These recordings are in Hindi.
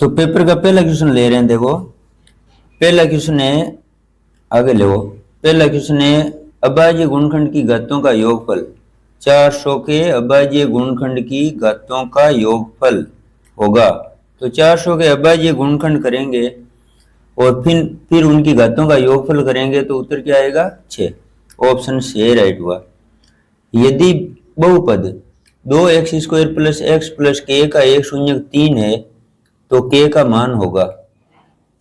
तो पेपर का पहला क्वेश्चन ले रहे हैं। देखो पहला क्वेश्चन है, आगे लो। पहला क्वेश्चन है अभाज्य गुणनखंड की घातों का योगफल। 400 के अभाज्य गुणनखंड की घातों का योगफल होगा। तो 400 के अभाज्य गुणनखंड करेंगे और फिर उनकी घातों का योगफल करेंगे तो उत्तर क्या आएगा? 6। ऑप्शन से राइट हुआ। यदि बहुपद 2x² plus x plus k का एक शून्य 3 है तो k का मान होगा।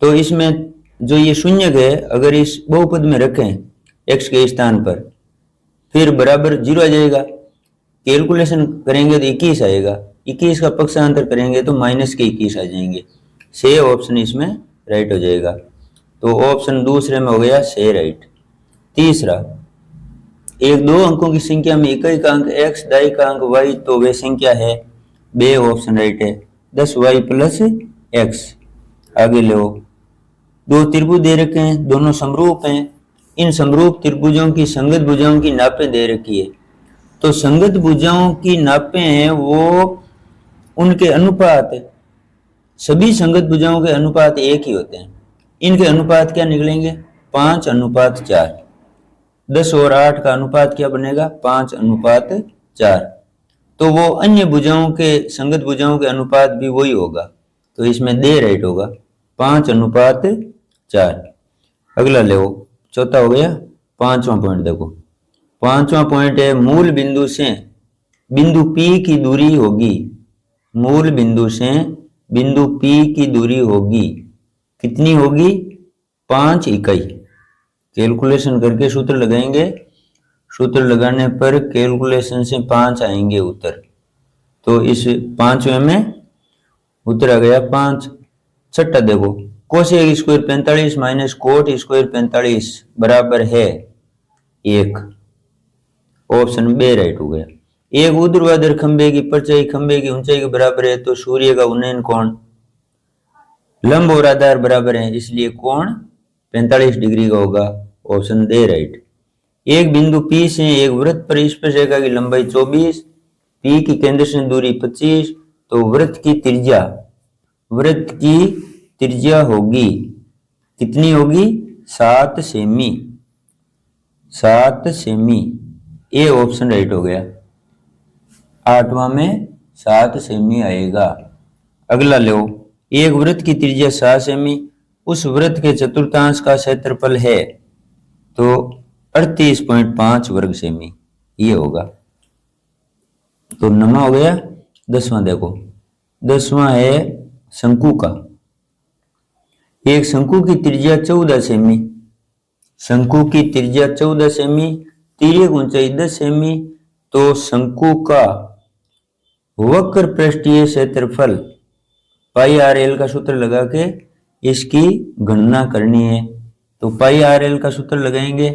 तो इसमें जो ये शून्य है अगर इस बहुपद में रखें x के स्थान पर, फिर बराबर 0 आ जाएगा। कैलकुलेशन करेंगे तो 21 आएगा। 21 का पक्षांतर करेंगे तो माइनस के 21 आ जाएंगे। से ऑप्शन इसमें राइट हो जाएगा। तो ऑप्शन दूसरे में हो गया से राइट। तीसरा, एक दो अंकों की संख्या में इकाई का अंक x दाई का अंक y तो वे संख्या है। बे ऑप्शन राइट है 10y प्लस x। आगे लो। दो त्रिभुज दे रखे हैं, दोनों समरूप हैं। इन समरूप त्रिभुजों की संगत भुजाओं की नापें दे रखी है। तो संगत भुजाओं की नापें हैं वो उनके अनुपात, सभी संगत भुजाओं के अनुपात एक ही होते हैं। इनके अनुपात क्या निकलेंगे? 5:4। 10 और 8 का अनुपात क्या बनेगा? 5:4। तो वो अन्य भुजाओं के, संगत भुजाओं के अनुपात भी वही होगा। तो इसमें दे राइट होगा 5:4। अगला ले, चौथा हो गया। पांचवा पॉइंट देखो। पांचवा पॉइंट है मूल बिंदु से बिंदु P की दूरी होगी। मूल बिंदु से बिंदु P की दूरी होगी। कितनी होगी? 5 इकाई। कैलकुलेशन करके सूत्र लगाएंगे। सूत्र लगाने पर कैलकुलेशन से 5 आएंगे उत्तर। तो इस 5वें में उत्तर आ गया 5। छठा देखो, cosec square 45 minus cot square 45 बराबर है 1। ऑप्शन बे राइट हो गया। एक ऊर्ध्वाधर खंबे की परछाई खंबे की ऊंचाई के बराबर है तो सूर्य का उन्नयन कोण लंब और आधार बराबर है, इसलिए कोण 45 डिग्री का होगा। ऑप्शन दे राइट। एक बिंदु P से एक वृत्त पर स्पर्शरेखा की लंबाई 24, P की केंद्र से दूरी 25, तो वृत्त की त्रिज्या होगी कितनी होगी? 7 semi. 7 semi. A option right हो गया। 8वां में 7 सेमी आएगा। अगला लो। एक वृत्त की त्रिज्या 7 सेमी, उस वृत्त के चतुर्थांश का क्षेत्रफल है तो 38.5 वर्ग सेमी ये होगा। तो 9वां हो गया। 10वां देखो। 10वां है शंकु का। एक शंकु की त्रिज्या 14 सेमी। शंकु की त्रिज्या 14 सेमी, तिर्यक ऊंचाई 10 सेमी। तो शंकु का वक्र पृष्ठीय क्षेत्रफल पाई आर एल का सूत्र लगा के इसकी गणना करनी है। तो पाई आर एल का सूत्र लगाएंगे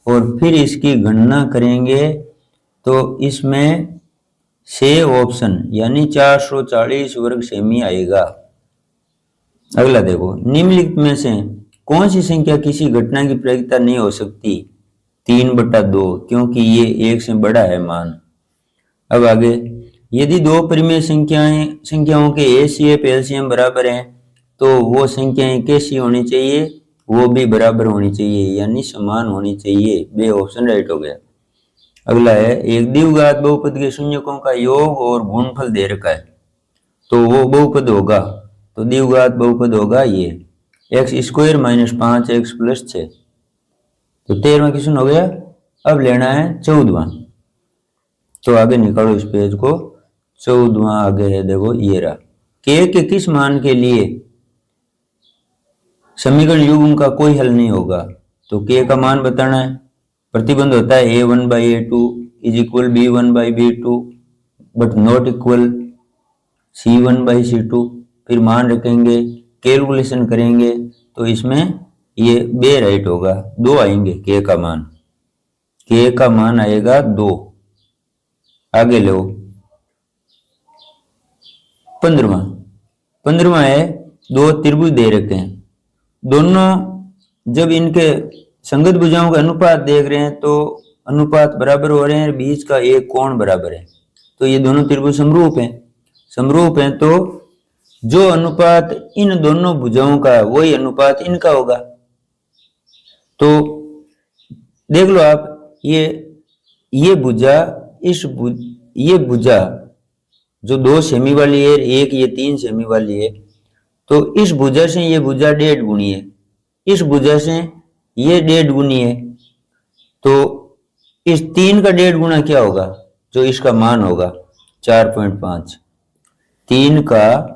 और फिर इसकी गणना करेंगे तो इसमें से ऑप्शन यानी 440 वर्ग सेमी आएगा। अगला देखो, निम्नलिखित में से कौन सी संख्या किसी घटना की प्रायिकता नहीं हो सकती? 3/2, क्योंकि ये 1 से बड़ा है मान। अब आगे, यदि दो परिमेय संख्याओं के एसीएफ एलसीएम बराबर हैं तो वो संख्याएं कैसी होनी चाहिए? वो भी बराबर होनी चाहिए यानी समान होनी चाहिए। बे ऑप्शन राइट हो गया। अगला है, एक द्विघात बहुपद के शून्यकों का योग और गुणनफल दे रखा है तो वो बहुपद होगा। तो द्विघात बहुपद होगा ये x² माइनस 5x प्लस 6। तो 13वां क्वेश्चन हो गया। अब लेना है 14वां। तो आगे निकालो इस पेज को। 14वां आगे है देखो ये रहा। k के किस मान के लिए समीकरण युग्म का कोई हल नहीं होगा? तो k का मान बताना है। प्रतिबंध होता है a1/a2 is equal b1/b2 but not equal c1/c2। फिर मान रखेंगे, कैलकुलेशन करेंगे तो इसमें ये बे राइट होगा। 2 आएंगे k का मान। k का मान आएगा 2। आगे लो 15वां है, दो त्रिभुज दे रखे हैं। दोनों जब इनके संगत भुजाओं का अनुपात देख रहे हैं तो अनुपात बराबर हो रहे हैं, बीच का एक कोण बराबर है। तो ये दोनों त्रिभुज समरूप हैं। तो जो अनुपात इन दोनों भुजाओं का वही अनुपात इनका होगा। तो देख लो आप, ये भुजा ये भुजा जो 2 सेमी वाली है, एक ये 3 सेमी वाली है, तो इस भुजा से ये भुजा 1.5 गुनी है, इस भुजा से ये 1.5 गुनी है। तो इस 3 का 1.5 गुना क्या होगा, जो इसका मान होगा 4.5। 3 का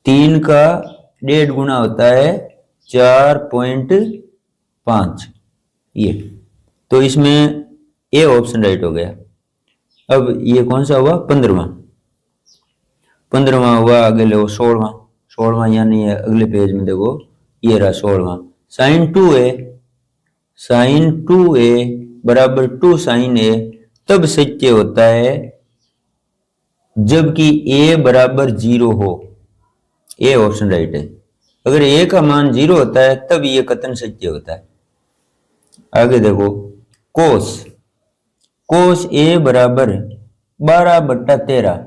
1.5 गुना होता है 4.5। ये तो इसमें ए ऑप्शन राइट हो गया। अब ये कौन सा हुआ, 15वां हुआ। आगे लो 16वां यानी अगले पेज में देखो, ये रहा 16वां। sin 2a बराबर 2 sin a तब सत्य होता है जबकि a बराबर 0 हो। ये ऑप्शन राइट है। अगर a का मान 0 होता है तब ये कथन सत्य होता है। आगे देखो, cos a बराबर 12/13,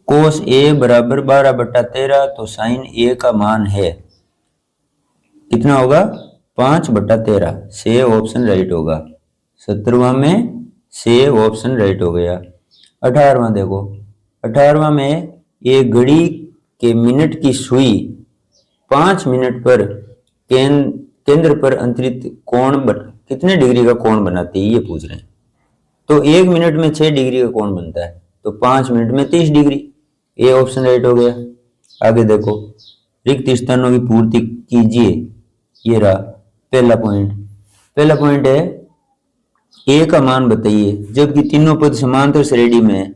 cos a बराबर 12/13, तो sin a का मान है कितना होगा, 5/13। से ऑप्शन राइट होगा। 17वां में से ऑप्शन राइट हो गया। 18वां देखो, 18वां में ये घड़ी के मिनट की सुई 5 मिनट पर केंद्र पर अंतरित कोण कितने डिग्री का कोण बनाती है, ये पूछ रहे हैं। तो 1 मिनट में 6 डिग्री का कोण बनता है, तो 5 मिनट में 30 डिग्री। ये ऑप्शन राइट हो गया। आगे देखो, रिक्त स्थानों की पूर्ति कीजिए। ये रहा पहला पॉइंट है ए का मान बताइए जबकि तीनों पद समांतर श्रेणी में है।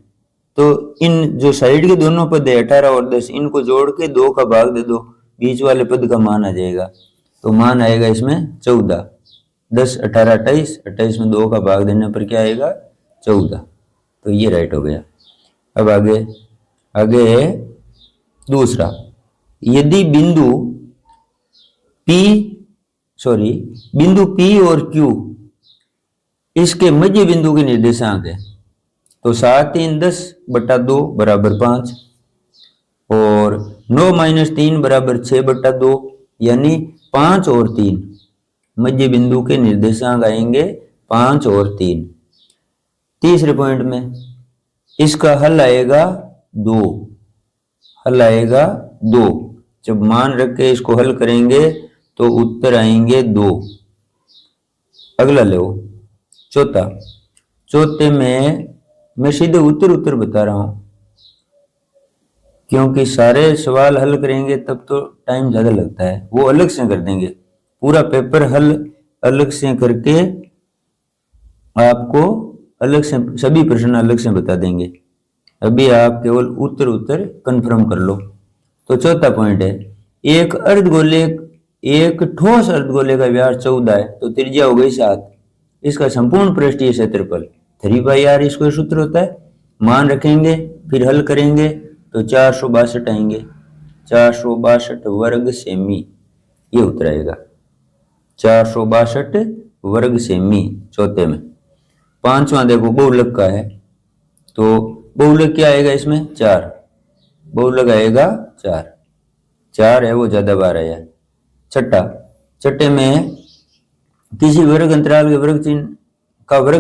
तो इन जो साइड के दोनों पद है 18 और 10, इनको जोड़ के 2 का भाग दे दो, बीच वाले पद का मान आ जाएगा। तो मान आएगा इसमें 14। 10 18 28, 28 में 2 का भाग देने पर क्या आएगा, 14। तो ये राइट हो गया। अब आगे है दूसरा, यदि बिंदु P और Q इसके मध्य बिंदु के निर्देशांक है, तो 7 3 10/2 बराबर 5 और 9 - 3 बराबर 6/2, यानी 5 और 3 मध्य बिंदु के निर्देशांक आएंगे 5 और 3। तीसरे पॉइंट में इसका हल आएगा 2। जब मान रख के इसको हल करेंगे तो उत्तर आएंगे 2। अगला लो चौथे में मैं सीधे उत्तर बता रहा हूं, क्योंकि सारे सवाल हल करेंगे तब तो टाइम ज्यादा लगता है। वो अलग से कर देंगे, पूरा पेपर हल अलग से करके आपको अलग से सभी प्रश्न अलग से बता देंगे। अभी आप केवल उत्तर कंफर्म कर लो। तो चौथा पॉइंट है, एक ठोस अर्धगोले का व्यास 14 है, तो त्रिज्या हो गई 7। इसका संपूर्ण पृष्ठीय क्षेत्रफल 3πr इसको सूत्र होता है। मान रखेंगे फिर हल करेंगे तो 462 आएंगे, 462 वर्ग सेमी, ये उत्तर आएगा 462 वर्ग सेमी चौथे में। पांचवा देखो बहुलक का है, तो बहुलक क्या आएगा इसमें, 4। बहुलक आएगा 4 है, वो ज्यादा बार आया। छठे में किसी वर्ग अंतराल के वर्ग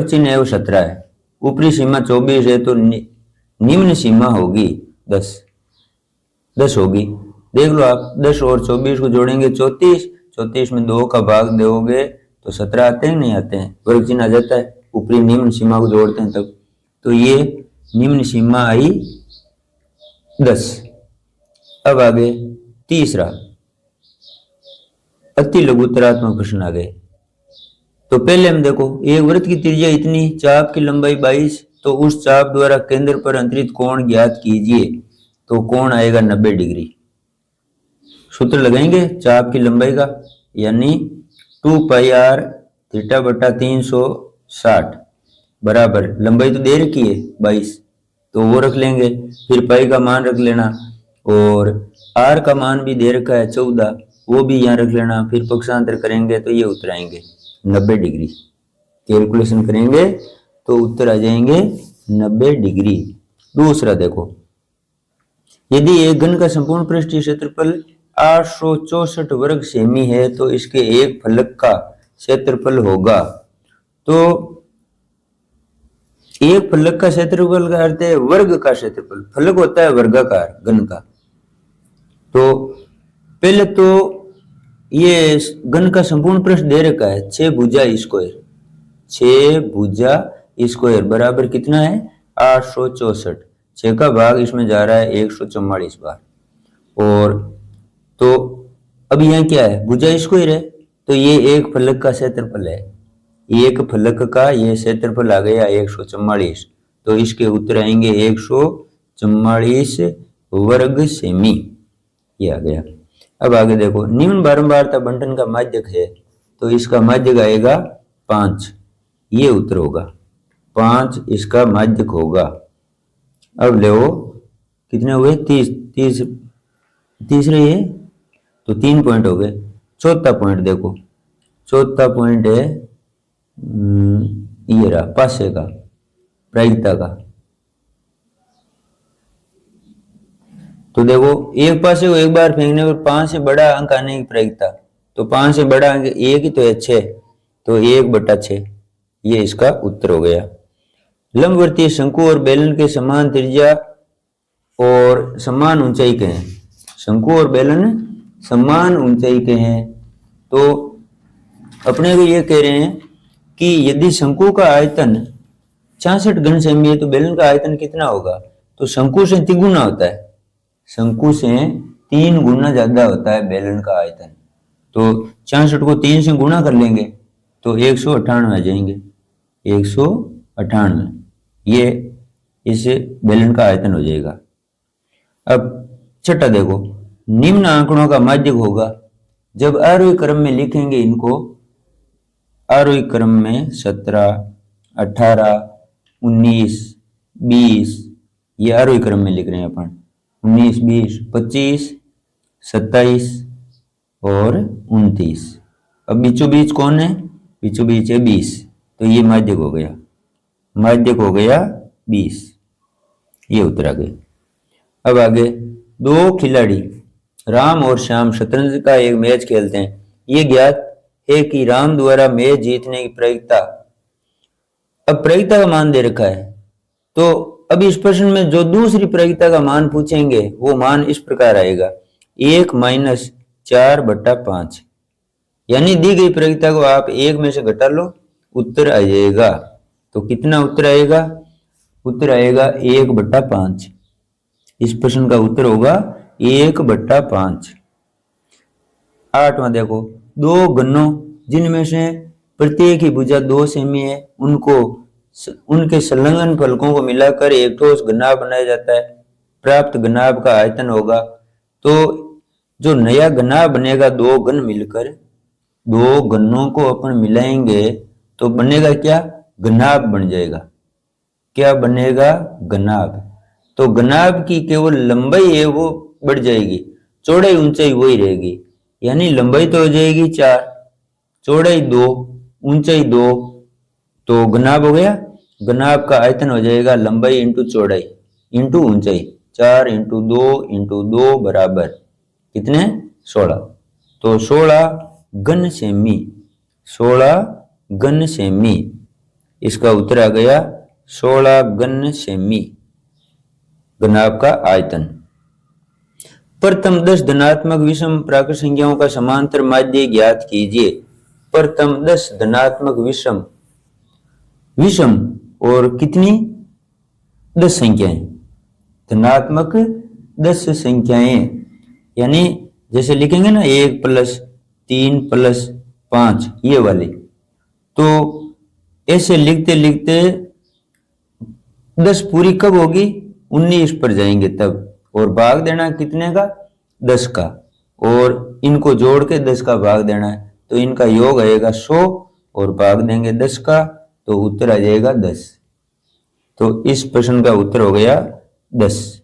चिन्ह है वो 17 है, ऊपरी सीमा 24 है, तो निम्न सीमा होगी 10 होगी। देख लो आप, 10 और 24 को जोड़ेंगे 34 में 2 का भाग दोगे तो 17 आते हैं, नहीं आते हैं, वर्ग चिन्ह आ जाता है। ऊपरी निम्न सीमा को जोड़ते हैं तब, तो ये निम्न सीमा आई 10। अब आगे तीसरा, अति लघुत्तरात्मक प्रश्न आ गए। तो पहले हम देखो, एक वृत्त की त्रिज्या इतनी, चाप की लंबाई 22, तो उस चाप द्वारा केंद्र पर अंतरित कोण ज्ञात कीजिए। तो कोण आएगा 90 डिग्री। सूत्र लगाएंगे चाप की लंबाई का, यानी 2πr θ/360 बराबर, लंबाई तो दे रखी है 22, तो वो रख लेंगे। फिर पाई का मान रख लेना, और आर का मान भी दे रखा है 14, वो भी यहाँ रख लेना। फिर पक्षांतर करेंगे तो ये उत्तर आएंगे 90 डिग्री। कैलकुलेशन करेंगे तो उत्तर आ जाएंगे 90 डिग्री। दूसरा देखो, यदि एक घन का संपूर्ण पृष्ठीय क्षेत्रफल 864 वर्ग सेमी है तो इसके एक फलक का क्षेत्रफल होगा। तो एक फलक का क्षेत्रफल का अर्थ है वर्ग का क्षेत्रफल, फलक होता है वर्गाकार घन का। तो पहले तो ये घन का संपूर्ण पृष्ठ दे रखा है 6 भुजा स्क्वायर, 6 भुजा स्क्वायर बराबर कितना है 864, 6 का भाग इसमें जा रहा है 144 बार। और तो अब यहाँ क्या है भुजा स्क्वायर है, तो ये एक फलक का क्षेत्रफल है, एक फलक का ये क्षेत्रफल आ गया 144, तो इसके उत्तर आएंगे 144 वर्ग सेमी, ये आ गया। अब आगे देखो निम्न बारंबारता बंटन का माध्यक है, तो इसका माध्यक आएगा 5, ये उत्तर होगा 5 इसका माध्यक होगा। अब ले कितने हुए 30 तीसरे ये तो 3 पॉइंट हो गए। चौथा पॉइंट देखो, चौथा पॉइंट है ये रहा पासे का प्रायिकता का। तो देखो एक पासे को एक बार फेंकने पर 5 से बड़ा अंक आने की प्रायिकता, तो 5 से बड़ा अंक एक ही तो है 6, तो 1/6, ये इसका उत्तर हो गया। लंबवर्तीय शंकु और बेलन के समान त्रिज्या और समान ऊंचाई के हैं, शंकु और बेलन समान ऊंचाई के हैं, तो अपने को ये कह रहे हैं कि यदि शंकु का आयतन 66 घन सेमी है तो बेलन का आयतन कितना होगा, तो शंकु से 3 गुना होता है, शंकु से 3 गुना ज्यादा होता है बेलन का आयतन। तो 66 को 3 से गुणा कर लेंगे तो 198 आ जाएंगे, 198, ये इससे बेलन का आयतन हो जाएगा। अब छठा देखो निम्न आंकड़ों का माध्यक होगा, जब आरोही क्रम में लिखेंगे इनको, आरोही क्रम में 17, 18, 19, 20, ये आरोही क्रम में लिख रहे हैं अपन, 19, 20, 25, 27 और 29। अब बीचों बीच कौन है, बीचों बीच है 20, तो ये माध्यक हो गया, माध्यक हो गया 20, ये उत्तर आ गए। अब आगे 2 खिलाड़ी राम और श्याम शतरंज का एक मैच खेलते हैं, ये ज्ञात है कि राम द्वारा मैच जीतने की प्रायिकता, अब प्रायिकता का मान दे रखा है, तो अब इस प्रश्न में जो दूसरी प्रायिकता का मान पूछेंगे वो मान इस प्रकार आएगा 1 - 4/5, यानी दी गई प्रायिकता को आप 1 में से घटा लो, उत्तर आ जाएगा। तो कितना उत्तर आएगा, उत्तर आएगा 1/5, इस प्रश्न का उत्तर होगा 1/5। 8वां देखो 2 घनों जिनमें से प्रत्येक की भुजा 2 सेमी है, उनके संलग्न फलकों को मिलाकर एक ठोस घनाभ बनाया जाता है, प्राप्त घनाभ का आयतन होगा। तो जो नया घनाभ बनेगा 2 घन मिलकर, 2 घनों को अपन मिलाएंगे तो बनेगा क्या, घनाभ बन जाएगा, क्या बनेगा, घनाभ। तो घनाभ की केवल लंबाई है वो बढ़ जाएगी, चौड़ाई ऊंचाई वही रहेगी, यानी लंबाई तो हो जाएगी 4, चौड़ाई 2, ऊंचाई 2, तो घनाभ हो गया। घनाभ का आयतन हो जाएगा लंबाई इंटू चौड़ाई इंटू ऊंचाई, 4 × 2 बराबर कितने 16, तो 16 घन सेमी, 16 घन सेमी, इसका उत्तर आ गया 16 घन सेमी घनाभ का आयतन। प्रथम 10 धनात्मक विषम प्राकृत संख्याओं का समांतर माध्य ज्ञात कीजिए। प्रथम 10 धनात्मक विषम और कितनी 10 संख्याएं, धनात्मक 10 संख्याएं, यानी जैसे लिखेंगे ना 1 + 3 + 5 ये वाली, तो ऐसे लिखते लिखते 10 पूरी कब होगी, 19 पर जाएंगे तब, और भाग देना कितने का 10 का, और इनको जोड़ के 10 का भाग देना है, तो इनका योग आएगा 100 और भाग देंगे 10 का, तो उत्तर आ जाएगा 10। तो इस प्रश्न का उत्तर हो गया 10।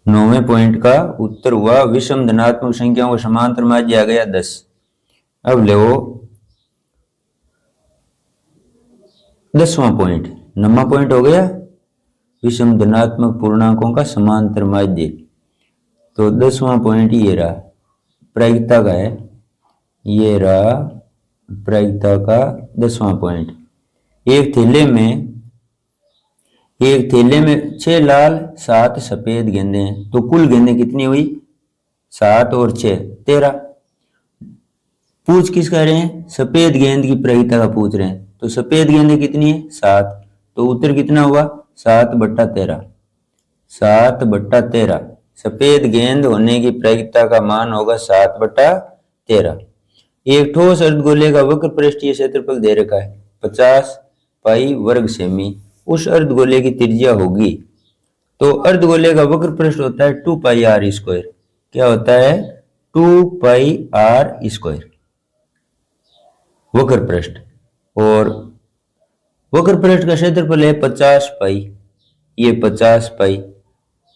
9वें पॉइंट का उत्तर हुआ विषम धनात्मक संख्याओं को समांतर माध्य आ गया 10। अब ले 10वां पॉइंट, 9वां पॉइंट हो गया विषम धनात्मक पूर्णांकों का समांतर माध्य। तो 10वां पॉइंट ये रहा प्रायिकता का है, ये रहा प्रायिकता का 10वां पॉइंट। एक थैले में 6 लाल 7 सफेद गेंदे हैं, तो कुल गेंदें कितनी हुई? 7 और 6 13। पूछ किस कह रहे हैं? सफेद गेंद की प्रायिकता का पूछ रहे हैं। तो सफेद गेंदें कितनी है? 7। तो उत्तर कितना हुआ? 7/13। 7/13 सफेद गेंद होने की प्रायिकता का मान होगा 7/13। एक ठोस अर्धगोले का वक्र पृष्ठीय क्षेत्रफल दे रखा है 50 पाई वर्ग सेमी। उस अर्धगोले की त्रिज्या होगी, तो अर्धगोले का वक्र पृष्ठ होता है 2 पाई r स्क्वायर। क्या होता है? 2 पाई r स्क्वायर वक्र पृष्ठ। और वक्र पृष्ठ का क्षेत्रफल है 50 पाई, ये 50 पाई।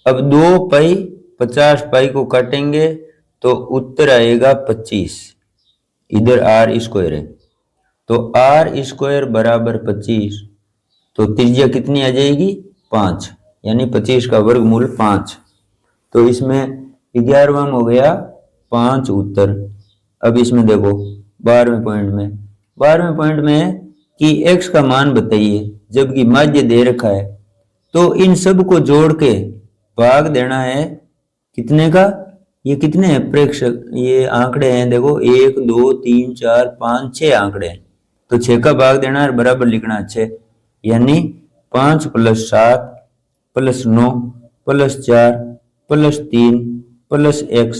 अब 2 पाई 50 पाई को काटेंगे तो उत्तर आएगा 25। इधर r स्क्वायर है, तो r स्क्वायर बराबर 25। तो त्रिज्या कितनी आ जाएगी? 5, यानी 25 का वर्गमूल 5। तो इसमें 11वां हो गया 5 उत्तर। अब इसमें देखो 12वें पॉइंट में है कि x का मान बताइए, जबकि माध्य दे रखा है। तो इन सब को जोड़ के भाग देना है कितने का? ये कितने हैं प्रेक्षक? ये आंकड़े हैं, देखो 1 2 3 4 5 6 आंकड़े हैं। तो 6 का भाग देना है, बराबर लिखना है 6, यानी 5 + 7 + 9 + 4 + 3 + x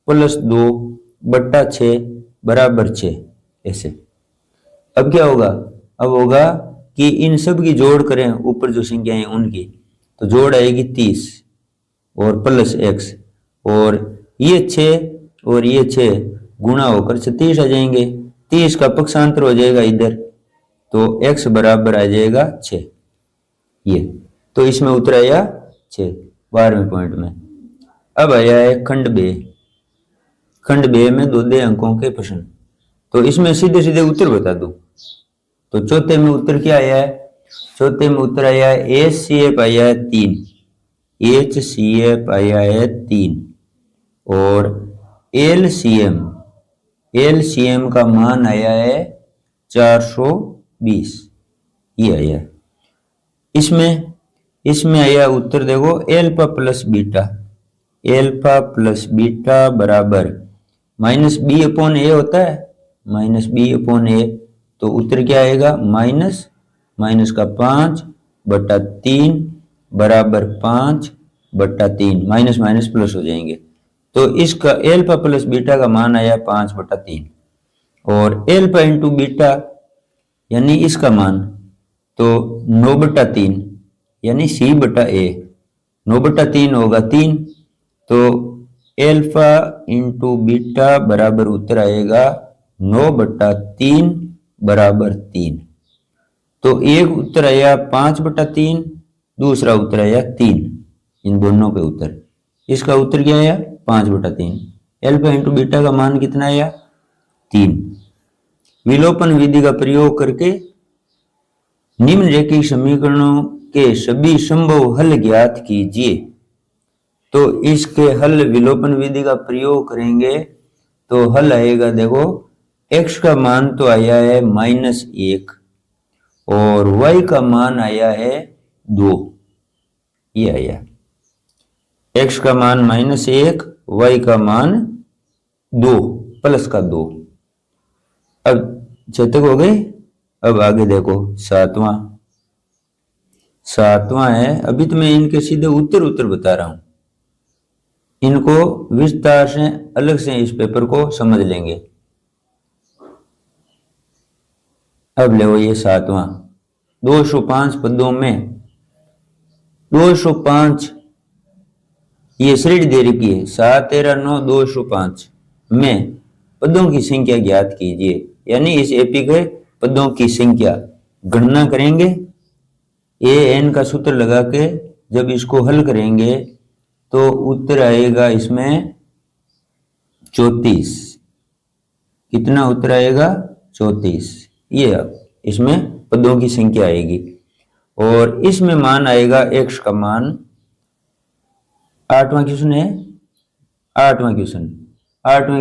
+ 2/6 बराबर 6। ऐसे अब क्या होगा? अब होगा कि इन सब की जोड़ करें, ऊपर जो संख्याएं हैं उनकी, तो जोड़ आएगी 30 और प्लस x, और ये 6 और ये 6 गुणा होकर 36 आ जाएंगे। 30 का पक्षांतर हो जाएगा इधर, तो x बराबर आ जाएगा 6। ये तो इसमें उत्तर आया 6 12वें पॉइंट में। अब आया है खंड बे में 2 अंकों के प्रश्न। तो इसमें सीधे सीधे उत्तर बता दो। तो चौथे में उत्तर क्या आया है? चौथे में उत्तर आया है HCF आया है 3, HCF आया है 3, और LCM का मान आया है 420। ये आया इसमें आया उत्तर देखो एल्फा प्लस बीटा बराबर -b/a होता है, -b/a। तो उत्तर क्या आएगा? माइनस का 5/3 बराबर 5/3, माइनस माइनस प्लस हो जाएंगे। तो इसका एल्फा प्लस बीटा का मान आया 5/3, और एल्फा इंटू बीटा यानी इसका मान तो 9/3, यानी c/a। 9/3 होगा 3, तो एल्फा इंटू बीटा बराबर उत्तर आएगा 9/3 बराबर 3। तो एक उत्तर आया 5/3, दूसरा उत्तर आया 3, इन दोनों के उत्तर। इसका उत्तर क्या आया? 5/3। एल्फा इंटू बीटा का मान कितना आया? 3। विलोपन विधि का प्रयोग करके निम्नलिखित समीकरणों के सभी संभव हल ज्ञात कीजिए। तो इसके हल विलोपन विधि का प्रयोग करेंगे तो हल आएगा, देखो x का मान तो आया है -1 और y का मान आया है 2। ये आया x का मान -1, y का मान 2 प्लस का 2। अब 6 तक हो गए। अब आगे देखो सातवां है। अभी तो मैं इनके सीधे उत्तर बता रहा हूं, इनको विस्तार से अलग से इस पेपर को समझ लेंगे। अब ले ये 7वां 205 पदों में 205 ये श्रेणी दे रखी है 7 13 9 205 में पदों की संख्या ज्ञात कीजिए, यानी इस एपी के पदों की संख्या गणना करेंगे। an का सूत्र लगा के जब इसको हल करेंगे तो उत्तर आएगा इसमें 34। कितना उत्तर आएगा? 34। ये इसमें पदों की संख्या आएगी। और इसमें मान आएगा x का मान, 8वां क्वेश्चन है, 8वां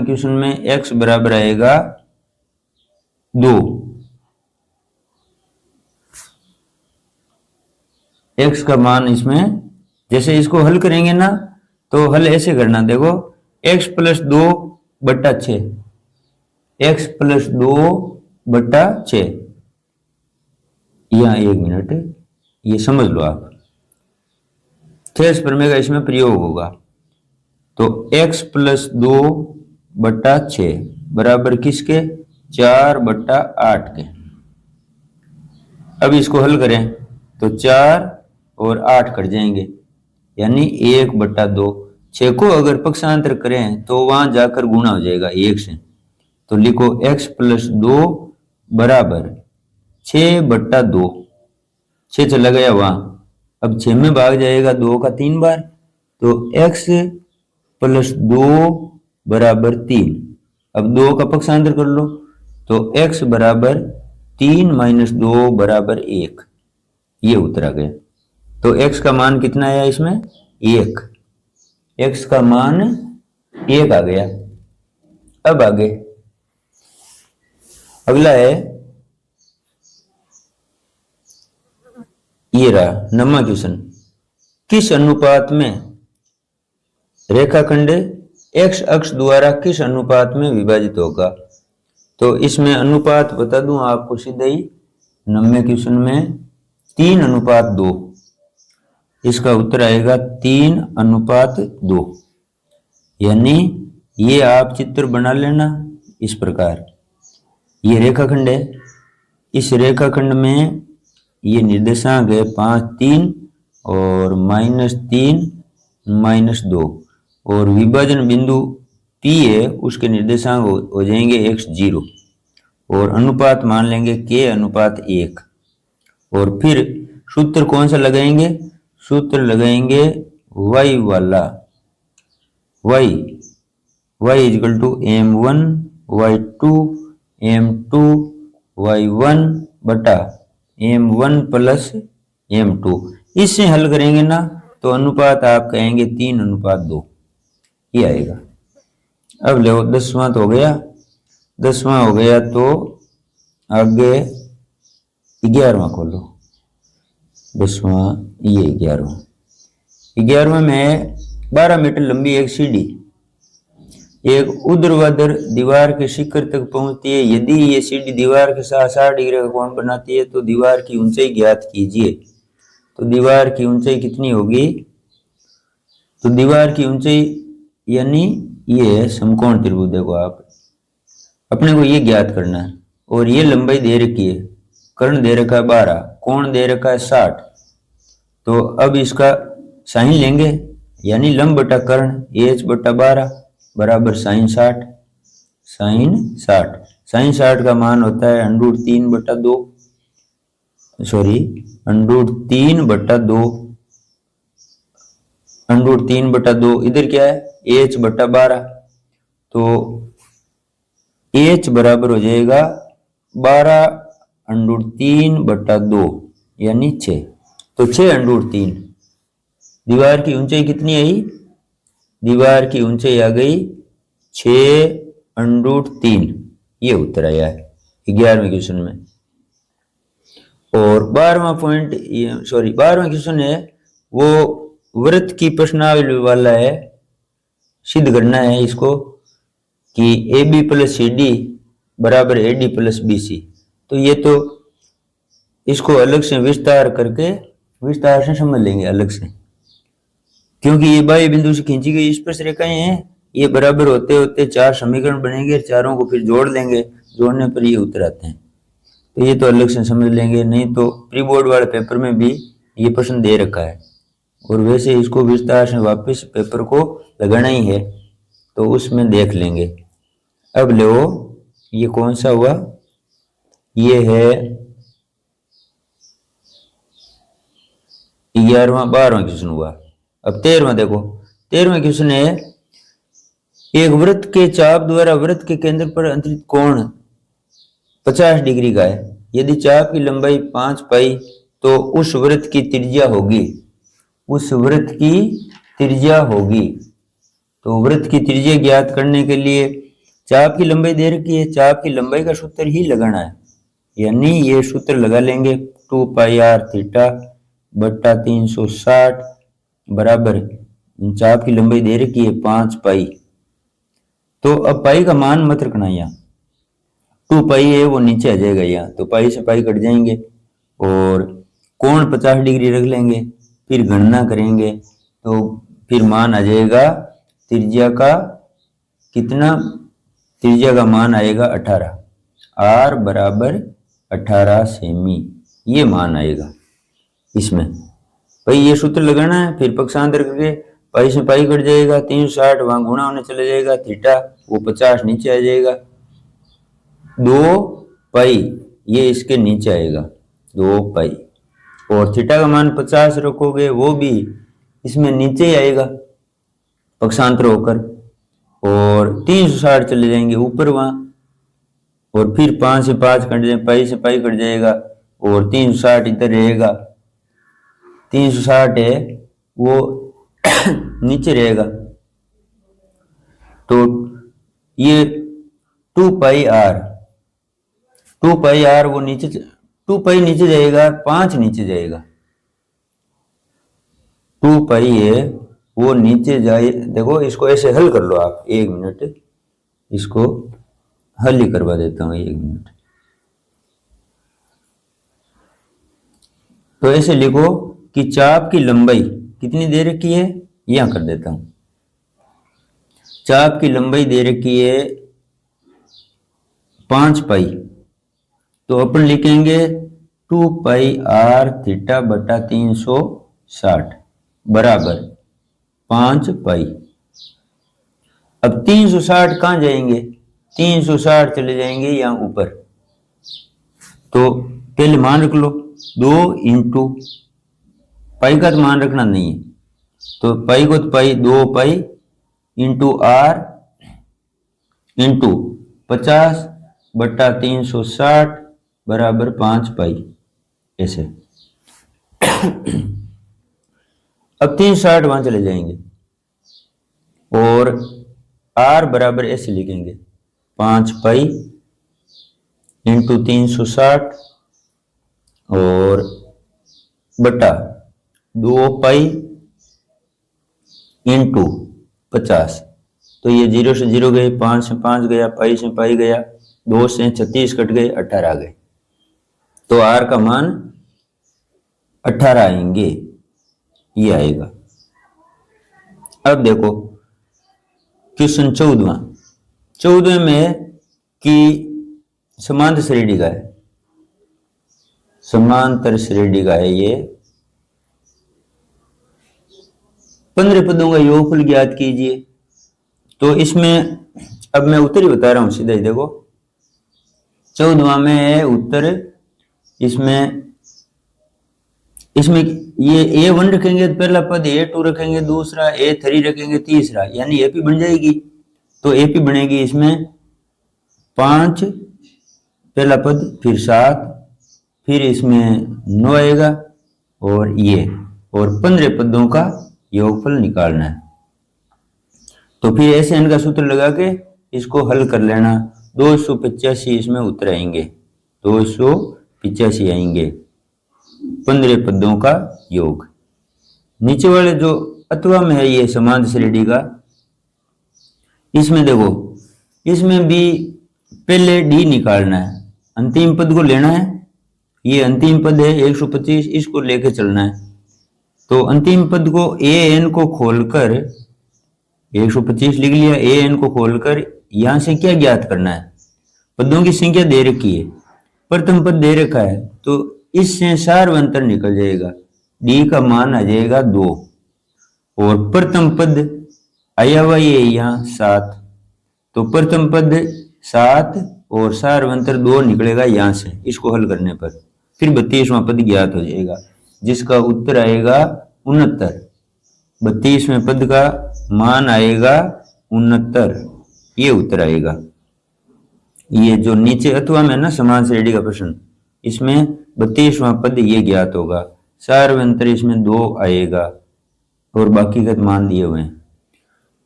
क्वेश्चन में x बराबर आएगा 2। x का मान इसमें, जैसे इसको हल करेंगे ना तो हल ऐसे करना, देखो x प्लस 2/6, x प्लस 2/6, यहाँ 1 मिनट, ये समझ लो आप, ठेस प्रमेय का इसमें प्रयोग होगा। तो x प्लस 2/6 बराबर किसके, 4/8 के। अब इसको हल करें तो 4 और 8 कट जाएंगे, यानी 1/2। 6 को अगर पक्षांतर करें तो वहां जाकर गुणा हो जाएगा 1 से, तो लिखो x प्लस 2 बराबर 6/2, 6 चला गया वहां, अब 6 में भाग जाएगा 2 का 3 बार, तो x प्लस 2 बराबर 3। अब 2 का पक्षांतर कर लो तो x बराबर 3 माइनस 2 बराबर 1, ये उत्तर आ गया। तो x का मान कितना आया इसमें, 1, x का मान 1 आ गया। अब आगे अगला है, ये रहा 9वां क्वेश्चन, किस अनुपात में रेखाखंड x अक्ष द्वारा किस अनुपात में विभाजित होगा। तो इसमें अनुपात बता दूं आपको सीधा ही, 9वें क्वेश्चन में 3:2, इसका उत्तर आएगा 3:2। यानी ये आप चित्र बना लेना इस प्रकार, ये रेखाखंड है, इस रेखाखंड में ये निर्देशांक है 5, 3 और -3, -2, और विभाजन बिंदु P है, उसके निर्देशांक हो जाएंगे x0, और अनुपात मान लेंगे k/1। और फिर सूत्र कौन सा लगाएंगे, सूत्र लगाएंगे y वाला, y m1 y2 m2 y1 बटा m1 प्लस m2। इससे हल करेंगे ना तो अनुपात आप कहेंगे 3:2, ये आएगा। अब लो 10वां तो हो गया, 10वां हो गया तो आगे 11वां खोलो, 10वां ये 11वां में 12 मीटर लंबी एक सीढ़ी एक ऊर्ध्वाधर दीवार के शिखर तक पहुंचती है। यदि ये सीढ़ी दीवार के साथ 60 डिग्री का कोण बनाती है तो दीवार की ऊंचाई ज्ञात कीजिए। तो दीवार की ऊंचाई कितनी होगी, तो दीवार की ऊंचाई यानी ये समकोण त्रिभुज, देखो आप अपने को ये ज्ञात करना है, और ये लंबाई दे रखी है, कर्ण दे रखा है 12, कोण दे रखा है 60। तो अब इसका साइन लेंगे, यानी लंब बटा कर्ण h/12 बराबर sin 60। sin 60 का मान होता है √3/2, सॉरी √3/2, √3/2 इधर क्या है h/12, तो h बराबर हो जाएगा 12√3/2 यानी 6। तो 6√3, दीवार की ऊंचाई कितनी आई, दीवार की ऊंचाई आ गई 6√3, ये उत्तर आया है 11वें क्वेश्चन में। और 12वां क्वेश्चन है वो वृत्त की प्रश्नावली वाला है, सिद्ध करना है इसको कि AB + CD बराबर AD + BC। तो ये तो इसको अलग से विस्तार से समझ लेंगे अलग से, क्योंकि ये बाह्य बिंदु से खींची गई स्पर्श रेखाएं हैं, ये बराबर होते होते 4 समीकरण बनेंगे, चारों को फिर जोड़ लेंगे, जोड़ने पर ये उत्तर आते हैं। तो ये तो अलग से समझ लेंगे, नहीं तो प्री बोर्ड वाले पेपर में भी ये प्रश्न दे रखा है, और वैसे इसको विस्तार से वापस पेपर को लगाना ही है, तो उसमें देख लेंगे। अब लो ये कौन सा हुआ, ये है 12वां क्वेश्चन हुआ। अब 13वां देखो, 13वां क्वेश्चन है एक वृत्त के चाप द्वारा वृत्त के केंद्र पर अंतरित कोण 50 डिग्री का है। यदि चाप की लंबाई 5 पाई तो उस वृत्त की त्रिज्या होगी, उस वृत्त की त्रिज्या होगी। तो वृत्त की त्रिज्या ज्ञात करने के लिए चाप की लंबाई दे रखी है, चाप की लंबाई का सूत्र ही लगाना है, यानी ये सूत्र लगा लेंगे 2 पाई आर थीटा बट्टा 360 बराबर चाप की लंबाई दे रखी है 5 पाई। तो अब पाई का मान मत रखना, यहाँ 2 पाई है वो नीचे आ जाएगा यहाँ, तो पाई से पाई कट जाएंगे और कोण 50 डिग्री रख लेंगे, फिर गणना करेंगे तो फिर मान आ जाएगा त्रिज्या का कितना, त्रिज्या का मान आएगा 18, आर बराबर 18 सेमी, ये मान आएगा इसमें। भाई ये सूत्र लगाना है, फिर पक्षांतर करके पाई से पाई कट जाएगा, 360 वहां गुणा होने चले जाएगा, थीटा वो 50 नीचे आ जाएगा, 2 पाई ये इसके नीचे आएगा 2 पाई, और थीटा का मान 50 रखोगे वो भी इसमें नीचे ही आएगा पक्षांतर होकर, और 360 चले जाएंगे ऊपर वहां, और फिर 5 से 5 कट जाए, पाई से पाई कट जाएगा और 360 इधर रहेगा, 360 है वो नीचे रहेगा। तो ये 2 पाई आर, 2 पाई आर वो नीचे, 2 पाई नीचे जाएगा, 5 नीचे जाएगा, 2 पाई है वो नीचे जाए। देखो इसको ऐसे हल कर लो आप, 1 मिनट इसको हल ही करवा देता हूं, 1 मिनट। तो ऐसे लिखो कि चाप की लंबाई कितनी दे रखी है, यहां कर देता हूं, चाप की लंबाई दे रखी है 5 पाई, तो अपन लिखेंगे 2 पाई आर थीटा बटा 360 बराबर 5 पाई। अब 360 कहां जाएंगे, 360 चले जाएंगे यहां ऊपर, तो पहले मान रख लो 2 इंटू पाई का तो मान रखना नहीं है, तो पाई को तो पाई 2 पाई इंटू आर इंटू 50 बट्टा 360 बराबर 5 पाई, ऐसे। अब 360 वहां चले जाएंगे और आर बराबर ऐसे लिखेंगे 5 पाई इंटू 360 और बटा 2 पाई इंटू 50, तो ये 0 से 0 गए, 5 से 5 गया, पाई से पाई गया, 2 से 36 कट गए, 18 आ गए, तो आर का मान 18 आएंगे, ये आएगा। अब देखो क्वेश्चन 14 में कि समांतर श्रेणी का है, समांतर श्रेणी का है ये, 15 पदों का योगफल ज्ञात कीजिए। तो इसमें अब मैं उत्तर ही बता रहा हूं सीधा ही, देखो 14वां में है उत्तर, इसमें ये A1 रखेंगे तो पहला पद, A2 रखेंगे दूसरा, A3 रखेंगे तीसरा, यानी AP बन जाएगी। तो AP बनेगी इसमें 5 पहला पद, फिर 7, फिर इसमें 9 आएगा और ये, और 15 पदों का योगफल निकालना है। तो फिर ऐसे n का सूत्र लगा के इसको हल कर लेना, 285 इसमें उत्तर आएंगे, 285 आएंगे 15 पदों का योग। नीचे वाले जो अथवा में है ये समांतर श्रेणी का, इसमें देखो इसमें भी पहले डी निकालना है, अंतिम पद को लेना है, ये अंतिम पद है 125, इसको लेके चलना है। तो अंतिम पद को an को खोलकर 125 लिख लिया, an को खोलकर यहां से क्या ज्ञात करना है, पदों की संख्या दे रखी है, प्रथम पद दे रखा है, तो इससे सार्वंतर निकल जाएगा, डी का मान आ जाएगा 2, और प्रथम पद आया हुआ ये यहाँ 7, तो प्रथम पद 7 और सार्वंतर 2 निकलेगा यहां से, इसको हल करने पर फिर 32वां पद ज्ञात हो जाएगा, जिसका उत्तर आएगा 69। 32वें पद का मान आएगा 69, ये उत्तर आएगा। ये जो नीचे अथवा में ना समांतर श्रेणी का प्रश्न, इसमें 32वां पद ये ज्ञात होगा, सार्वंतर इसमें 2 आएगा और बाकी का मान दिए हुए हैं।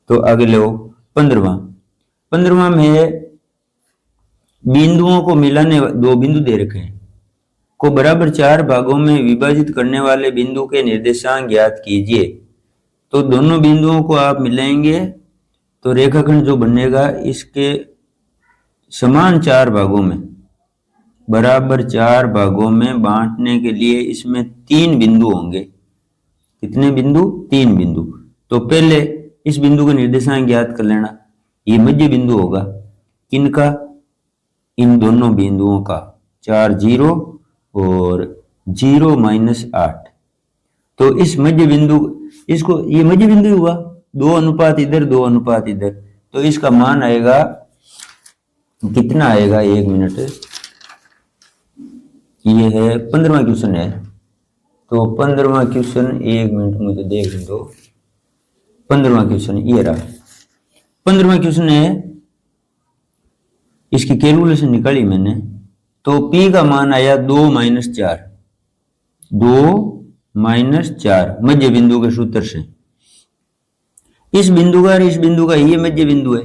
तो आगे लो 15वां में बिंदुओं को मिलाने, 2 बिंदु दे रखे हैं, को बराबर 4 भागों में विभाजित करने वाले बिंदु के निर्देशांक ज्ञात कीजिए। तो दोनों बिंदुओं को आप मिलाएंगे तो रेखाखंड जो बनेगा इसके समान 4 भागों में, बराबर 4 भागों में बांटने के लिए इसमें 3 बिंदु होंगे। कितने बिंदु? 3 बिंदु। तो पहले इस बिंदु का निर्देशांक ज्ञात कर लेना। ये मध्य बिंदु होगा, किनका? इन दोनों बिंदुओं का, 4 0 और 0 -8। तो इस मध्य बिंदु, इसको ये मध्य बिंदु हुआ, 2 अनुपात इधर 2 अनुपात इधर, तो इसका मान आएगा कितना आएगा? 1 मिनट, ये है 15वां क्वेश्चन है। तो 15वां क्वेश्चन, 1 मिनट मुझे देख दो। 15वां क्वेश्चन ये रहा। 15वां क्वेश्चन है, इसकी कैलकुलेशन निकाली मैंने। तो P का मान आया 2 -4, 2 -4 मध्य बिंदु के सूत्र से। इस बिंदु का और इस बिंदु का ये मध्य बिंदु है,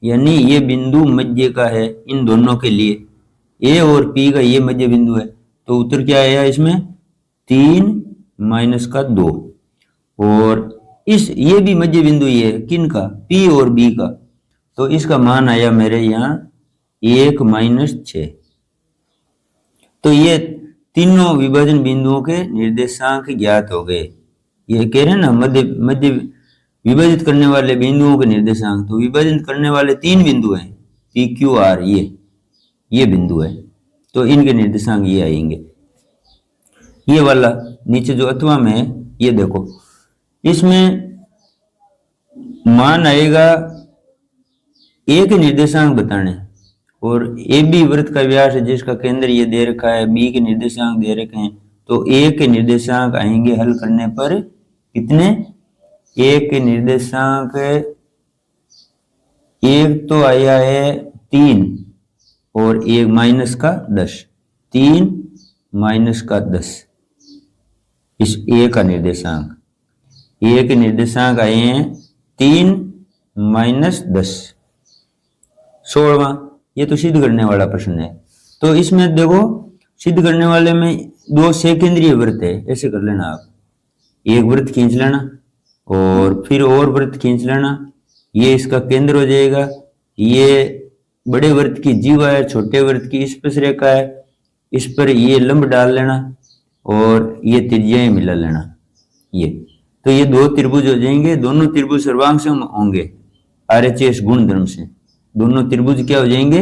यानी ये बिंदु मध्य का है इन दोनों के लिए। A और P का ये मध्य बिंदु है, तो उत्तर क्या आया इसमें? 3 - 2। और इस ये भी मध्य बिंदु ये है, किन का? P और B का। तो इसका मान आया मेरे यहाँ 1 -6। तो ये तीनों विभाजन बिंदुओं के निर्देशांक ज्ञात हो गए। ये कह रहे हैं ना, मध्य विभाजित करने वाले बिंदुओं के निर्देशांक। तो विभाजित करने वाले 3 बिंदु हैं, P Q R, ये बिंदु है, तो इनके निर्देशांक ये आएंगे। ये वाला नीचे जो अथवा में है, ये देखो, इसमें मान आएगा A के निर्देशांक बताने, और AB वृत्त का व्यास है जिसका केंद्र ये दे रखा है, B के निर्देशांक दे रखे हैं। तो A के निर्देशांक आएंगे हल करने पर कितने? A के निर्देशांक एक तो आया है 3 और एक -10, 3 -10 इस A का निर्देशांक। A के निर्देशांक आए हैं 3 -10। 16वां, ये तो सिद्ध करने वाला प्रश्न है। तो इसमें देखो, सिद्ध करने वाले में 2 सेकेंद्रीय वृत्त है, ऐसे कर लेना आप। एक वृत्त खींच लेना और फिर और वृत्त खींच लेना, ये इसका केंद्र हो जाएगा। ये बड़े वृत्त की जीवा है, छोटे वृत्त की स्पर्श रेखा है, इस पर ये लंब डाल लेना और ये त्रिज्याएं मिला लेना। ये तो ये 2 त्रिभुज हो जाएंगे। दोनों त्रिभुज सर्वांगसम होंगे RHS गुण धर्म से। दोनों त्रिभुज क्या हो जाएंगे?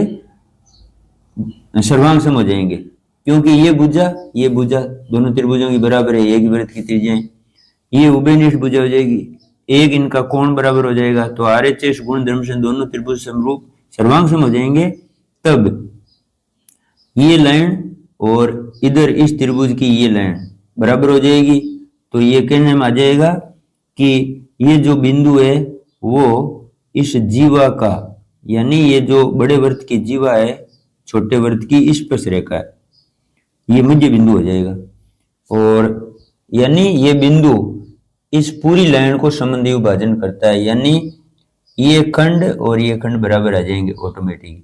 सर्वांगसम हो जाएंगे, क्योंकि ये भुजा दोनों त्रिभुजों की बराबर है, एक वृत्त की त्रिज्याएं। ये उभयनिष्ठ भुजा हो जाएगी, एक इनका कोण बराबर हो जाएगा। तो RHS गुण धर्म से दोनों त्रिभुज समरूप सर्वांगसम हो जाएंगे। तब ये लाइन और इधर इस त्रिभुज की ये लाइन बराबर हो जाएगी। तो ये कहने में आ जाएगा कि ये जो बिंदु है वो इस जीवा का, यानी ये जो बड़े वृत्त की जीवा है, छोटे वृत्त की स्पर्श रेखा है, ये मध्य बिंदु हो जाएगा। और यानी ये बिंदु इस पूरी लाइन को संबंधी विभाजन करता है, यानी ये खंड और ये खंड बराबर आ जाएंगे ऑटोमेटिक,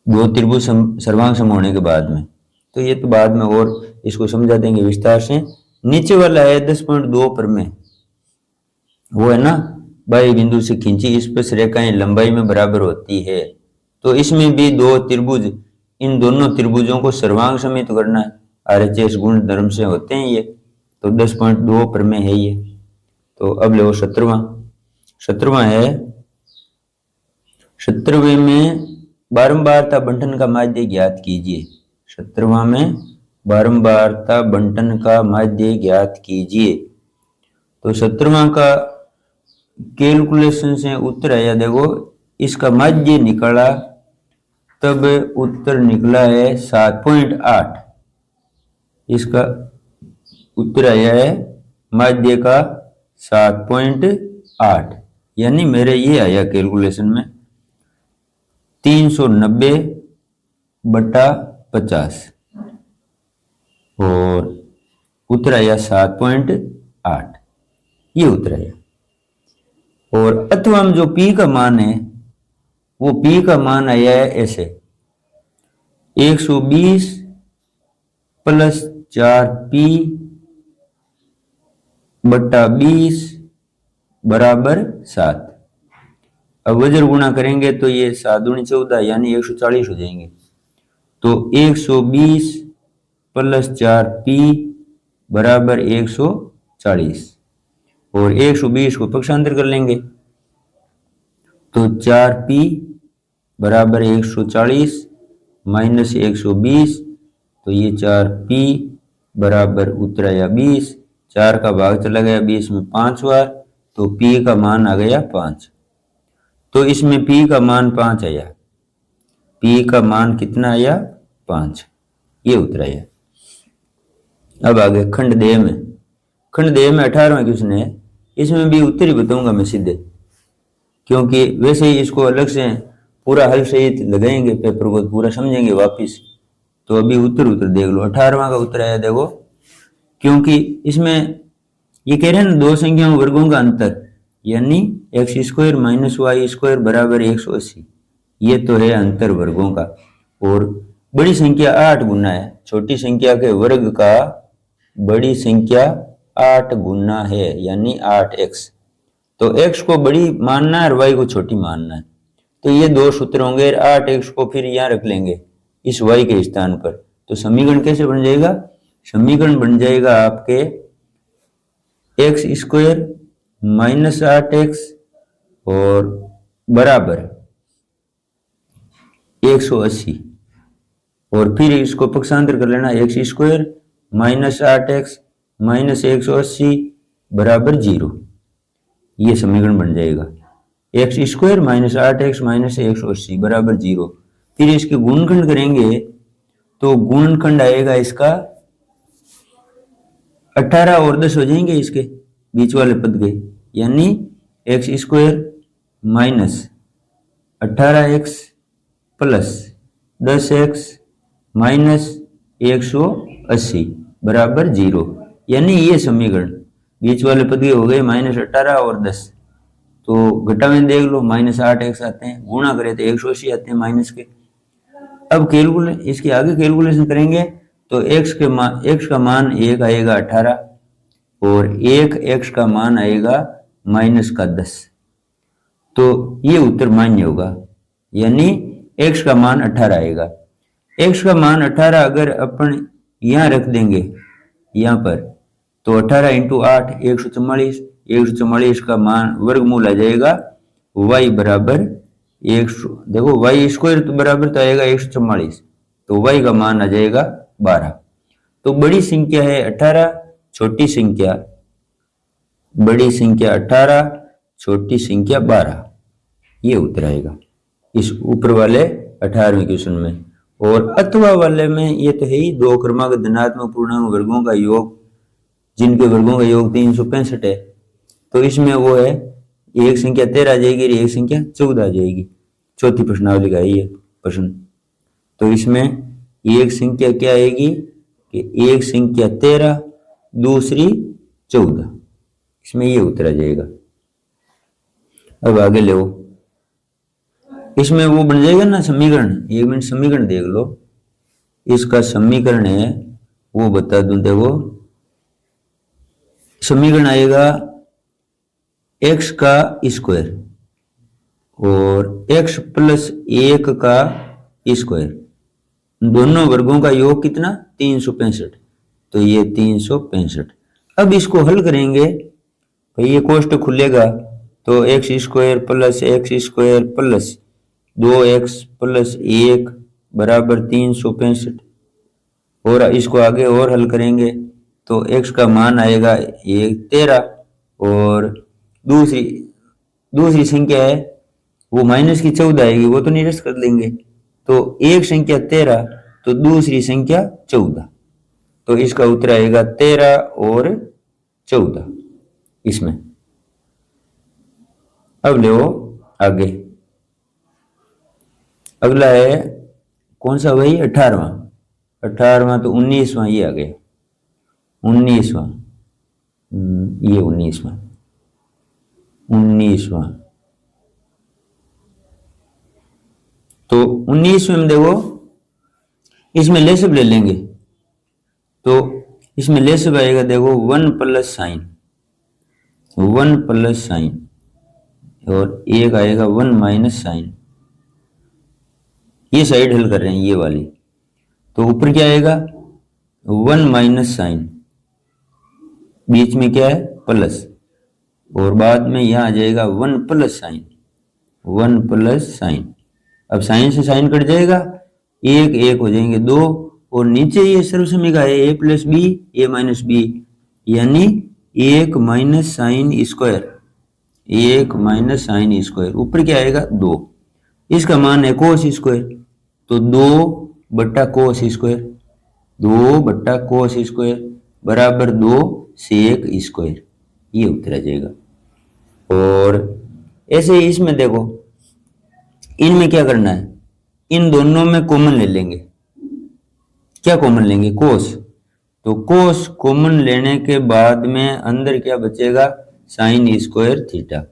2 त्रिभुज सर्वांगसम होने के बाद में। तो ये तो बाद में और इसको समझा देंगे विस्तार से। नीचे वाला है 10.2 पर में, वो है ना, बाई बिंदु से खींची स्पर्श रेखाएं लंबाई में बराबर होती है। तो इसमें भी 2 त्रिभुज, इन दोनों त्रिभुजों को सर्वांग समित करना है, RHS गुण धर्म से होते हैं ये। तो 10.2 पर में है ये। तो अब लो 17वां है। 17वें में बारंबारता बंटन का माध्य ज्ञात कीजिए। 17वां में बारंबारता बंटन का माध्य ज्ञात कीजिए। तो 17वां का कैलकुलेशन से उत्तर आया, देखो इसका माध्य निकाला तब उत्तर निकला है 7.8। इसका उत्तर आया है माध्य का 7.8, यानी मेरे ये आया कैलकुलेशन में 390/50। और उत्तर आया 7.8, ये उत्तर आया। और अथवा में जो पी का मान है वो पी का मान आया है ऐसे 120 प्लस 4p बट्टा 20 बराबर 7। अब वज्र गुणा करेंगे तो ये 7 दूनी 14 यानी 140 हो जाएंगे। तो 120 प्लस 4p बराबर 140 और 120 को पक्षांतर कर लेंगे तो 4p बराबर 140 माइनस 120, तो ये 4p बराबर उत्तर आया 20। 4 का भाग चला गया 20 में 5 बार, तो p का मान आ गया 5। तो इसमें p का मान 5 आया, p का मान कितना आया 5, ये उत्तर आया। अब आगे खंड देह में, खंड देह में 18वां क्वेश्चन है, इसमें भी उत्तर ही बताऊंगा मैं सीधे, क्योंकि वैसे ही इसको अलग से पूरा हल सहित लगाएंगे पेपर को, पूरा समझेंगे वापिस। तो अभी उत्तर देख लो। 18वां का उत्तर आया देखो, क्योंकि इसमें ये कह रहे हैं ना दो संख्याओं वर्गों का अंतर, यानी x² माइनस y² बराबर 180, ये तो है अंतर वर्गों का। और बड़ी संख्या 8 गुना है छोटी संख्या के वर्ग का, बड़ी संख्या 8 गुना है यानी 8x। तो x को बड़ी मानना है और y को छोटी मानना है, तो ये दो सूत्र होंगे। 8x को फिर यहाँ रख लेंगे इस y के स्थान पर, तो समीकरण कैसे बन जाएगा? समीकरण बन जाएगा आपके x² माइनस 8x और बराबर 180, और फिर इसको पक्षांतर कर लेना, x² माइनस 8x माइनस 180 बराबर 0, ये समीकरण बन जाएगा। x² माइनस 8x माइनस 180 बराबर 0। फिर इसके गुणनखंड करेंगे तो गुणनखंड आएगा इसका 18 और 10 हो जाएंगे इसके बीच वाले पद के, यानी x² minus 18x plus 10x minus 180 बराबर 0, यानी ये समीकरण बीच वाले पद के हो गए माइनस 18 और 10। तो घटा में देख लो माइनस 8x आते हैं, गुणा करें तो 180 आते हैं माइनस के। अब इसके आगे कैलकुलेशन करेंगे तो x का मान 1 आएगा 18 और 1x का मान आएगा माइनस का 10, तो ये उत्तर मान्य होगा, यानी x का मान 18 आएगा। x का मान 18 अगर अपन यहाँ रख देंगे यहाँ पर, तो 18 इंटू 8 144, 144 का मान वर्गमूल आ जाएगा y बराबर 100, देखो y² तो बराबर तो आएगा 144, तो y का मान आ जाएगा 12। तो बड़ी संख्या है 18, छोटी संख्या, बड़ी संख्या 18, छोटी संख्या 12, ये उत्तर आएगा इस ऊपर वाले 18वें क्वेश्चन में। और अथवा वाले में ये तो है ही दो क्रमांक धनात्मक पूर्णांक वर्गों का योग, जिनके वर्गों का योग 365 है, तो इसमें वो है एक संख्या 13 आ जाएगी और एक संख्या 14 आ जाएगी। चौथी प्रश्नावली का है ये प्रश्न। तो इसमें एक संख्या क्या आएगी कि एक संख्या 13, दूसरी 14, इसमें ये उत्तर आ जाएगा। अब आगे ले, इसमें वो बन जाएगा ना समीकरण, एक मिनट समीकरण देख लो, इसका समीकरण है वो बता दूं, देखो समीकरण आएगा x का स्क्वायर और x प्लस 1 का स्क्वायर, दोनों वर्गों का योग कितना 365, तो ये 365। अब इसको हल करेंगे भाई, ये कोष्टक खुलेगा तो x² plus x² plus 2x plus 1 बराबर 365, और इसको आगे और हल करेंगे तो x का मान आएगा 13 और दूसरी संख्या है वो माइनस की 14 आएगी, वो तो निरस्त कर देंगे। तो एक संख्या 13 तो दूसरी संख्या 14, तो इसका उत्तर आएगा 13 और 14 इसमें। अब लो आगे, अगला है कौन सा भाई 18वां, तो 19वां ये आ गया। 19वां, ये 19वां, 19वां। तो 19वें में देखो, इसमें लेसिव ले लेंगे तो इसमें लेसिव आएगा, देखो 1 प्लस साइन, 1 प्लस साइन, और एक आएगा 1 माइनस साइन। ये साइड हल कर रहे हैं ये वाली, तो ऊपर क्या आएगा 1 माइनस साइन, बीच में क्या है प्लस, और बाद में यहां आ जाएगा 1 प्लस साइन, 1 प्लस साइन। अब साइन से साइन कट जाएगा, एक एक हो जाएंगे 2, और नीचे ये सर्वसमीका है a plus B A minus B, यानी 1 minus sine square, 1 minus sine square, ऊपर क्या आएगा 2, इसका मान है कोस स्क्वायर, तो 2 बट्टा कोस स्क्वायर, 2 बट्टा कोस स्क्वायर बराबर 2 सेक स्क्वायर, ये उत्तर आ जाएगा। और ऐसे ही इसमें देखो, इनमें क्या करना है, इन दोनों में कॉमन ले लेंगे। क्या कॉमन लेंगे, कोस, तो कोस कॉमन लेने के बाद में अंदर क्या बचेगा साइन स्क्वायर थीटा,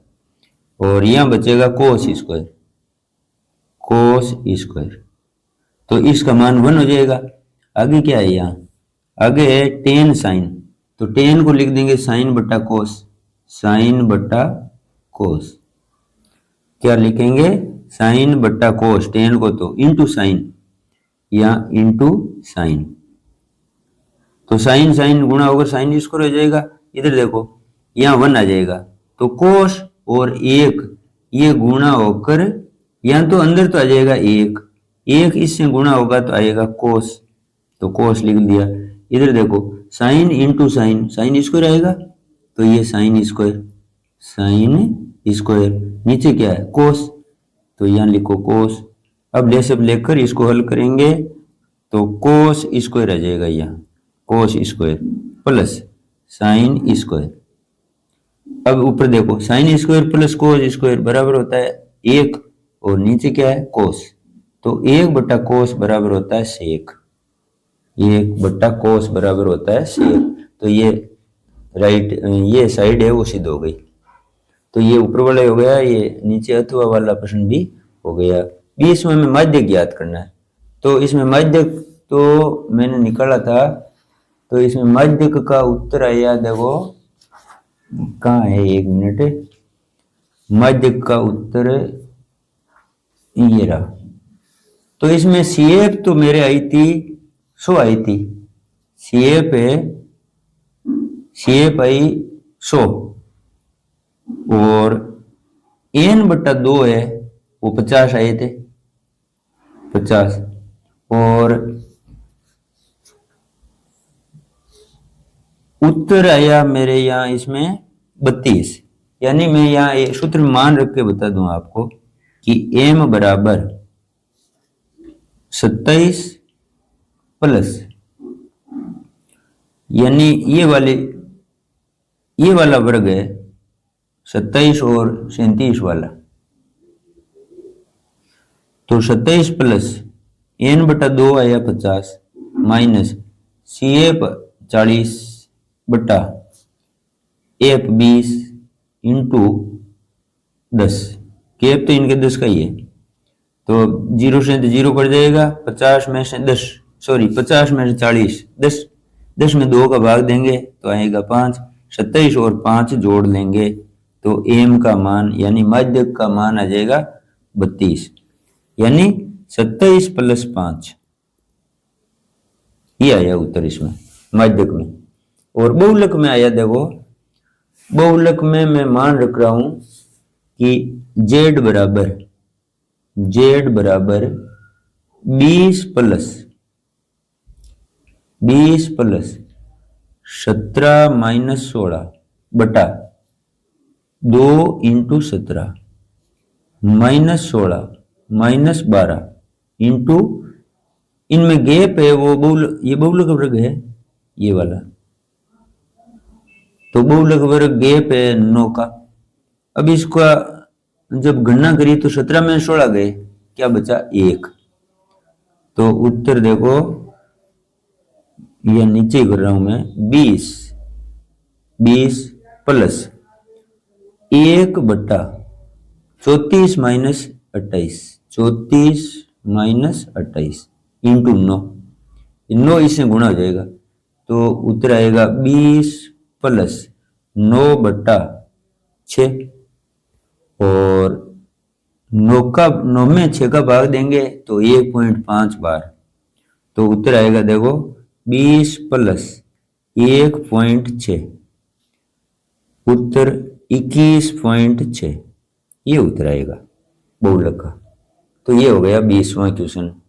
और यहां बचेगा कोस स्क्वायर, कोस स्क्वायर, तो इसका मान 1 हो जाएगा। आगे क्या है, यहाँ आगे है टेन साइन, तो टेन को लिख देंगे साइन बट्टा कोस, साइन बट्टा कोस, क्या लिखेंगे साइन बट्टा कोस, टेन को तो इंटू साइन या इंटू साइन, तो साइन साइन गुणा होकर साइन स्क्वायर हो जाएगा। इधर देखो यहाँ 1 आ जाएगा, तो कोस और 1 ये गुणा होकर यहाँ तो अंदर तो आ जाएगा 1, 1 इससे गुणा होगा तो आएगा कोस, तो कोस लिख दिया। इधर देखो sine into sine, sine square आएगा, तो ये साइन स्क्वायर, साइन स्क्वायर, नीचे क्या है कोस, तो यहाँ लिखो कोस। अब लेसिव लेकर इसको हल करेंगे तो कोस स्क्वायर आ जाएगा, यहाँ cos square plus sine square. अब ऊपर देखो sine square plus cos square बराबर होता है 1, और नीचे क्या है कोस, तो 1 बट्टा कोस बराबर होता है सेक, 1 बट्टा कोस बराबर होता है सेक, तो ये राइट, ये साइड है वो सिद्ध हो गई। तो ये ऊपर वाला हो गया, ये नीचे अथवा वाला प्रश्न भी हो गया। 20वें में माध्यक ज्ञात करना है, तो इसमें माध्यक तो मैंने निकाला था, तो इसमें माध्यक का उत्तर आया, देखो कहाँ है, 1 मिनट, माध्यक का उत्तर ये रहा। तो इसमें सीएफ तो मेरे आई थी 100 आई थी, सीएफ है, सीएफ आई 100, और एन बट्टा 2 है वो 50 आए थे, 50, और उत्तर आया मेरे यहाँ इसमें 32। यानी मैं यहाँ सूत्र मान रख के बता दूं आपको कि m बराबर 27 प्लस, यानी ये वाला वर्ग है 27 और 37 वाला, तो 27 प्लस n बटा 2 आया 50 माइनस सी एफ 40 बटा एफ 20 इंटू 10, केप तो इनके 10 का ही है, तो 0 से 0 कट जाएगा, 50 में से 10, सॉरी 50 में से 40, 10 में 2 का भाग देंगे तो आएगा 5, 27 और 5 जोड़ लेंगे तो एम का मान यानी माध्यक का मान आ जाएगा 32, यानी 27 प्लस 5, ये आया उत्तर इसमें माध्यक में। और बहुलक में आया, देखो बहुलक में मैं मान रख रहा हूं कि z बराबर 20 प्लस 17 माइनस 16 बटा 2 इंटू 17 माइनस 16 माइनस 12 इंटू, इनमें गैप है वो ये बहुलक वर्ग है ये वाला, तो बहुलक वर्ग गैप है 9 का। अब इसका जब गणना करी तो 17 में 16 गए, क्या बचा 1, तो उत्तर देखो या नीचे कर रहा हूं मैं, 20 प्लस 1/34 - 28, 34 - 28 इंटू 9, 9 इससे गुणा हो जाएगा तो उत्तर आएगा 20 प्लस 9/6। और 9 में 6 का भाग देंगे तो 1.5 बार, तो उत्तर आएगा देखो 20 प्लस 1.6, उत्तर 21.6, ये उत्तर आएगा बहुलक का। तो ये हो गया 20वां क्वेश्चन।